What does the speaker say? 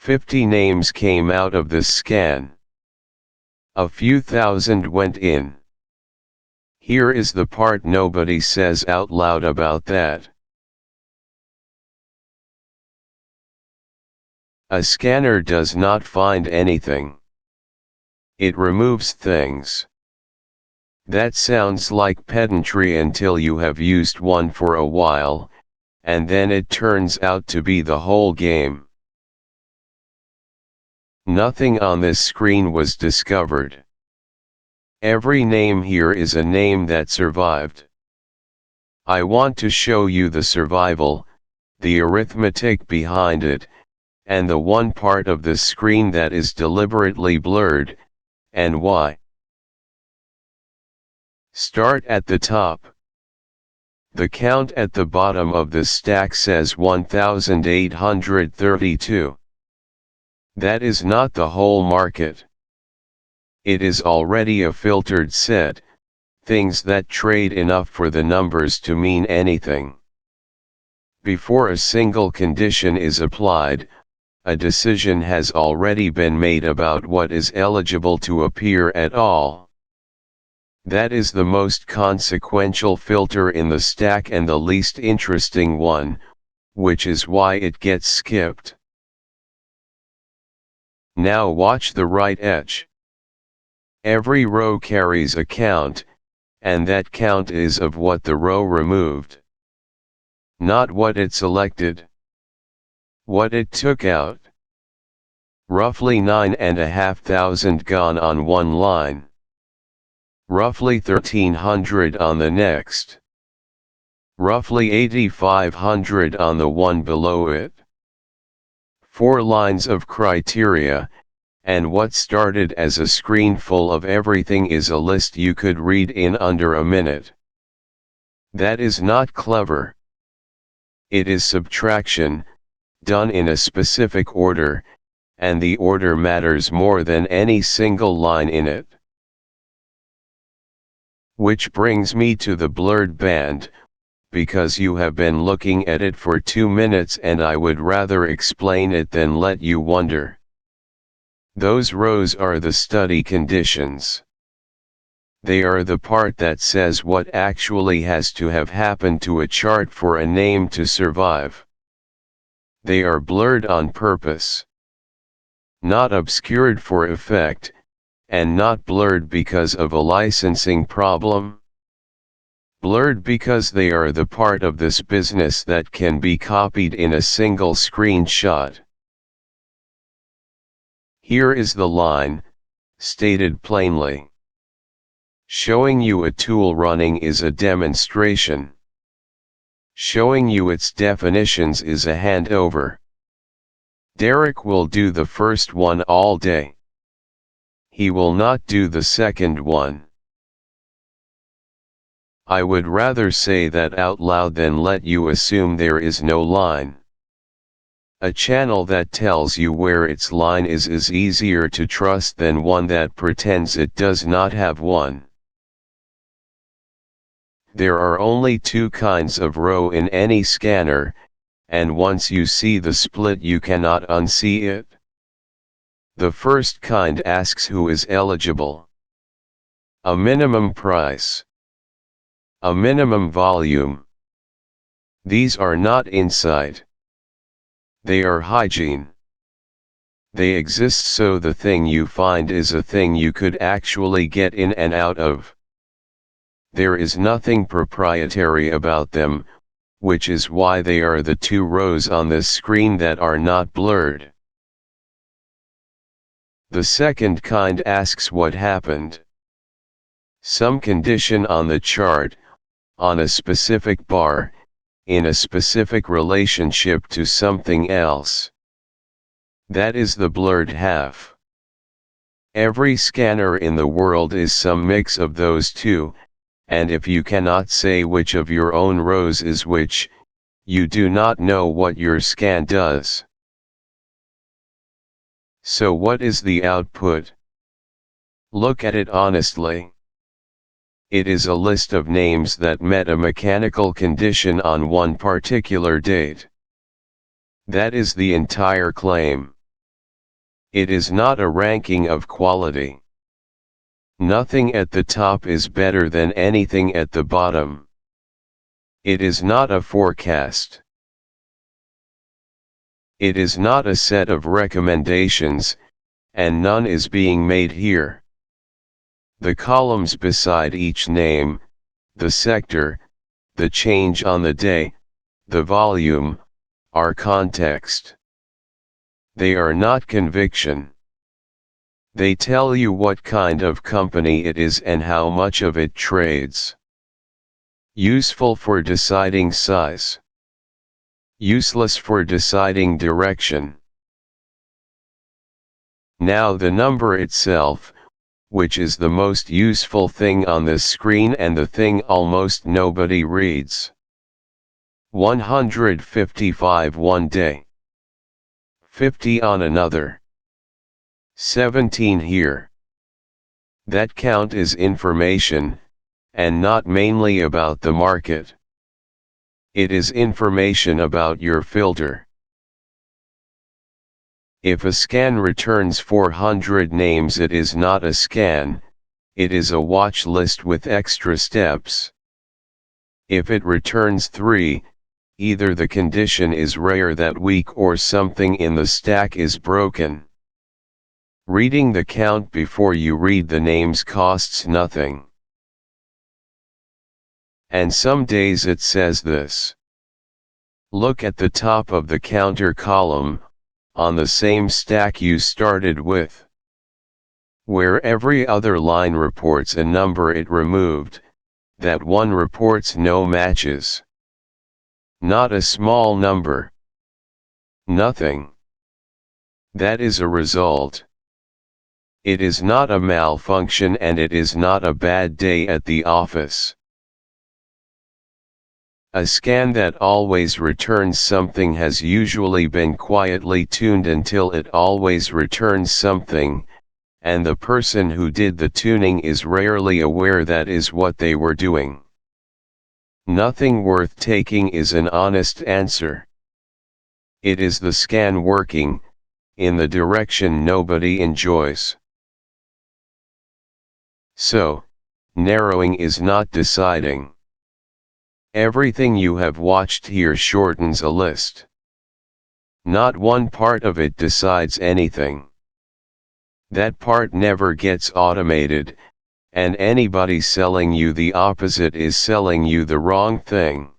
50 names came out of this scan. A few thousand went in. Here is the part nobody says out loud about that. A scanner does not find anything. It removes things. That sounds like pedantry until you have used one for a while, and then it turns out to be the whole game. Nothing on this screen was discovered. Every name here is a name that survived. I want to show you the survival, the arithmetic behind it, and the one part of the screen that is deliberately blurred, and why. Start at the top. The count at the bottom of the stack says 1832. That is not the whole market. It is already a filtered set, things that trade enough for the numbers to mean anything. Before a single condition is applied, a decision has already been made about what is eligible to appear at all. That is the most consequential filter in the stack and the least interesting one, which is why it gets skipped. Now watch the right edge. Every row carries a count, and that count is of what the row removed. Not what it selected. What it took out. Roughly 9,500 gone on one line. Roughly 1,300 on the next. Roughly 8,500 on the one below it. 4 lines of criteria, and what started as a screen full of everything is a list you could read in under a minute. That is not clever. It is subtraction, done in a specific order, and the order matters more than any single line in it. Which brings me to the blurred band, because you have been looking at it for 2 minutes and I would rather explain it than let you wonder. Those rows are the study conditions. They are the part that says what actually has to have happened to a chart for a name to survive. They are blurred on purpose. Not obscured for effect, and not blurred because of a licensing problem. Blurred because they are the part of this business that can be copied in a single screenshot. Here is the line, stated plainly. Showing you a tool running is a demonstration. Showing you its definitions is a handover. Derek will do the first one all day. He will not do the second one. I would rather say that out loud than let you assume there is no line. A channel that tells you where its line is easier to trust than one that pretends it does not have one. There are only 2 kinds of row in any scanner, and once you see the split you cannot unsee it. The first kind asks who is eligible. A minimum price. A minimum volume. These are not insight. They are hygiene. They exist so the thing you find is a thing you could actually get in and out of. There is nothing proprietary about them, which is why they are the 2 rows on this screen that are not blurred. The second kind asks what happened. Some condition on the chart, on a specific bar, in a specific relationship to something else. That is the blurred half. Every scanner in the world is some mix of those 2, and if you cannot say which of your own rows is which, you do not know what your scan does. So what is the output? Look at it honestly. It is a list of names that met a mechanical condition on one particular date. That is the entire claim. It is not a ranking of quality. Nothing at the top is better than anything at the bottom. It is not a forecast. It is not a set of recommendations, and none is being made here. The columns beside each name, the sector, the change on the day, the volume, are context. They are not conviction. They tell you what kind of company it is and how much of it trades. Useful for deciding size. Useless for deciding direction. Now the number itself, which is the most useful thing on this screen and the thing almost nobody reads. 155 one day. 50 on another. 17 here. That count is information, and not mainly about the market. It is information about your filter. If a scan returns 400 names, it is not a scan, it is a watch list with extra steps. If it returns 3, either the condition is rare that week or something in the stack is broken. Reading the count before you read the names costs nothing. And some days it says this. Look at the top of the counter column, on the same stack you started with. Where every other line reports a number it removed, that one reports no matches. Not a small number. Nothing. That is a result. It is not a malfunction and it is not a bad day at the office. A scan that always returns something has usually been quietly tuned until it always returns something, and the person who did the tuning is rarely aware that is what they were doing. Nothing worth taking is an honest answer. It is the scan working, in the direction nobody enjoys. So, narrowing is not deciding. Everything you have watched here shortens a list. Not one part of it decides anything. That part never gets automated, and anybody selling you the opposite is selling you the wrong thing.